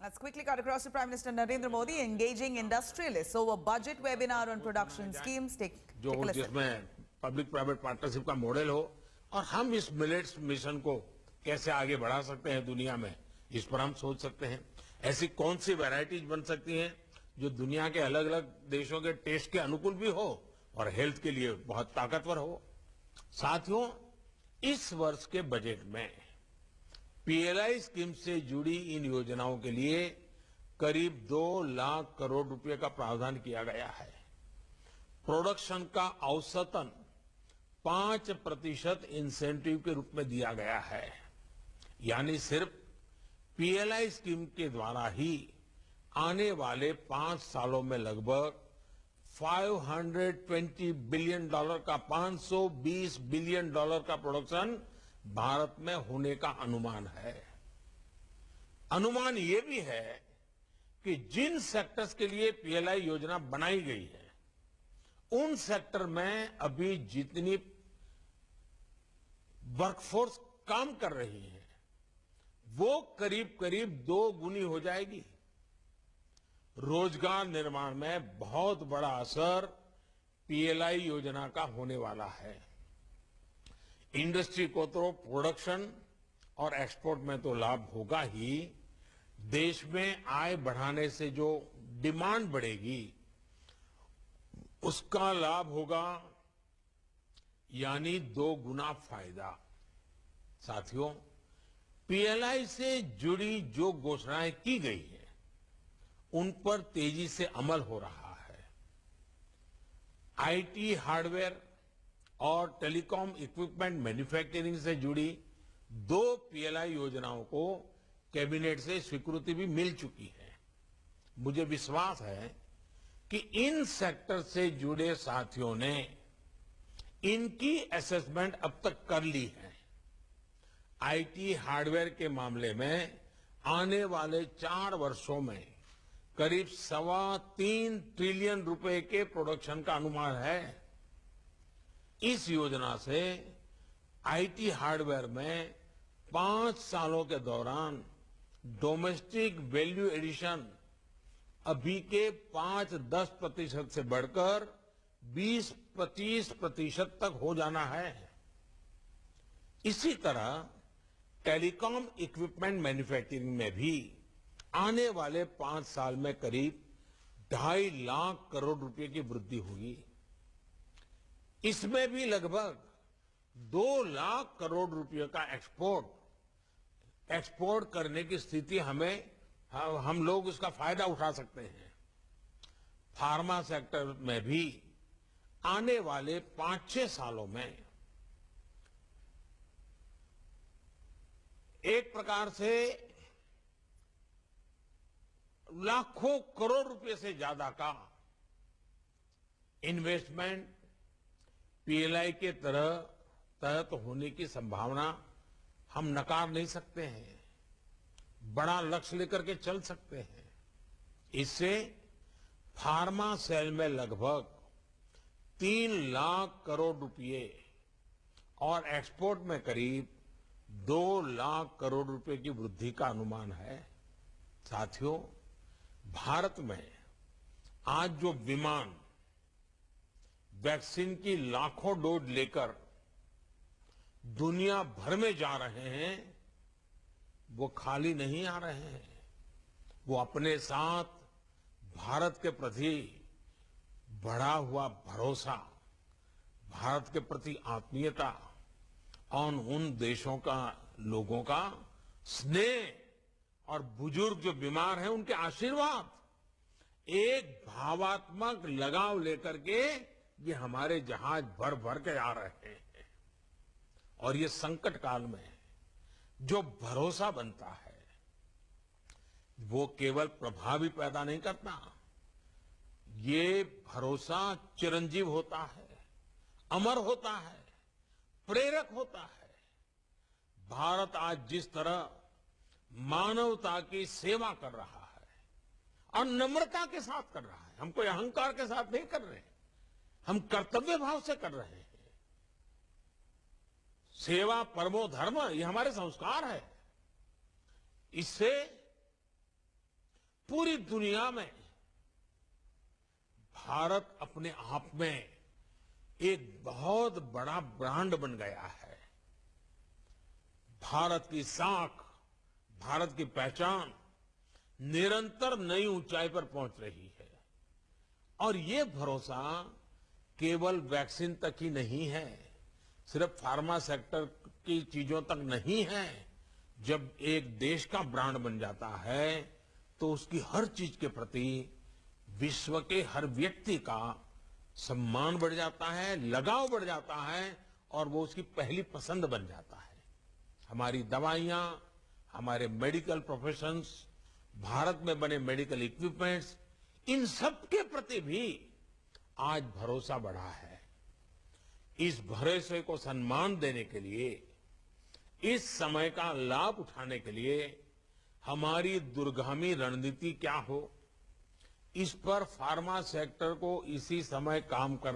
Let's quickly cut across to Prime Minister Narendra Modi engaging industrialists over budget webinar on production schemes. Take a listen. जिसमें public private partnership का model हो और हम इस millets mission को कैसे आगे बढ़ा सकते हैं दुनिया में, इस पर हम सोच सकते हैं। ऐसी कौन सी वैरायटीज बन सकती हैं जो दुनिया के अलग अलग देशों के टेस्ट के अनुकूल भी हो और हेल्थ के लिए बहुत ताकतवर हो। साथियों, इस वर्ष के बजट में पीएलआई स्कीम से जुड़ी इन योजनाओं के लिए करीब 2 लाख करोड़ रुपए का प्रावधान किया गया है। प्रोडक्शन का औसतन 5% इंसेंटिव के रूप में दिया गया है। यानी सिर्फ पीएलआई स्कीम के द्वारा ही आने वाले 5 सालों में लगभग $520 बिलियन का 520 बिलियन डॉलर का प्रोडक्शन भारत में होने का अनुमान है। अनुमान ये भी है कि जिन सेक्टर्स के लिए पीएलआई योजना बनाई गई है, उन सेक्टर में अभी जितनी वर्कफोर्स काम कर रही है, वो करीब करीब 2 गुनी हो जाएगी। रोजगार निर्माण में बहुत बड़ा असर पीएलआई योजना का होने वाला है। इंडस्ट्री को तो प्रोडक्शन और एक्सपोर्ट में तो लाभ होगा ही, देश में आय बढ़ाने से जो डिमांड बढ़ेगी उसका लाभ होगा, यानी 2 गुना फायदा। साथियों, पीएलआई से जुड़ी जो घोषणाएं की गई है उन पर तेजी से अमल हो रहा है। आईटी हार्डवेयर और टेलीकॉम इक्विपमेंट मैन्युफैक्चरिंग से जुड़ी 2 पीएलआई योजनाओं को कैबिनेट से स्वीकृति भी मिल चुकी है। मुझे विश्वास है कि इन सेक्टर से जुड़े साथियों ने इनकी असेसमेंट अब तक कर ली है। आईटी हार्डवेयर के मामले में आने वाले 4 वर्षों में करीब 3.25 ट्रिलियन रुपए के प्रोडक्शन का अनुमान है। इस योजना से आईटी हार्डवेयर में 5 सालों के दौरान डोमेस्टिक वैल्यू एडिशन अभी के 5-10% से बढ़कर 20-25% तक हो जाना है। इसी तरह टेलीकॉम इक्विपमेंट मैन्युफैक्चरिंग में भी आने वाले 5 साल में करीब 2.5 लाख करोड़ रुपए की वृद्धि होगी। इसमें भी लगभग 2 लाख करोड़ रुपए का एक्सपोर्ट करने की स्थिति हम लोग उसका फायदा उठा सकते हैं। फार्मा सेक्टर में भी आने वाले 5-6 सालों में एक प्रकार से लाखों करोड़ रुपए से ज्यादा का इन्वेस्टमेंट पीएलआई के तहत होने की संभावना हम नकार नहीं सकते हैं। बड़ा लक्ष्य लेकर के चल सकते हैं। इससे फार्मा सेल में लगभग 3 लाख करोड़ रुपए और एक्सपोर्ट में करीब 2 लाख करोड़ रुपए की वृद्धि का अनुमान है। साथियों, भारत में आज जो विमान वैक्सीन की लाखों डोज लेकर दुनिया भर में जा रहे हैं, वो खाली नहीं आ रहे हैं। वो अपने साथ भारत के प्रति बढ़ा हुआ भरोसा, भारत के प्रति आत्मीयता और उन देशों का लोगों का स्नेह और बुजुर्ग जो बीमार हैं उनके आशीर्वाद, एक भावात्मक लगाव लेकर के ये हमारे जहाज भर भर के आ रहे हैं। और ये संकट काल में जो भरोसा बनता है वो केवल प्रभावी पैदा नहीं करता, ये भरोसा चिरंजीव होता है, अमर होता है, प्रेरक होता है। भारत आज जिस तरह मानवता की सेवा कर रहा है और नम्रता के साथ कर रहा है, हम कोई अहंकार के साथ नहीं कर रहे, हम कर्तव्य भाव से कर रहे हैं। सेवा परमो धर्म, ये हमारे संस्कार है। इससे पूरी दुनिया में भारत अपने आप में एक बहुत बड़ा ब्रांड बन गया है। भारत की साख, भारत की पहचान निरंतर नई ऊंचाई पर पहुंच रही है। और ये भरोसा केवल वैक्सीन तक ही नहीं है, सिर्फ फार्मा सेक्टर की चीजों तक नहीं है। जब एक देश का ब्रांड बन जाता है तो उसकी हर चीज के प्रति विश्व के हर व्यक्ति का सम्मान बढ़ जाता है, लगाव बढ़ जाता है और वो उसकी पहली पसंद बन जाता है। हमारी दवाइयां, हमारे मेडिकल प्रोफेशंस, भारत में बने मेडिकल इक्विपमेंट्स, इन सब के प्रति भी आज भरोसा बढ़ा है। इस भरोसे को सम्मान देने के लिए, इस समय का लाभ उठाने के लिए हमारी दूरगामी रणनीति क्या हो, इस पर फार्मा सेक्टर को इसी समय काम करना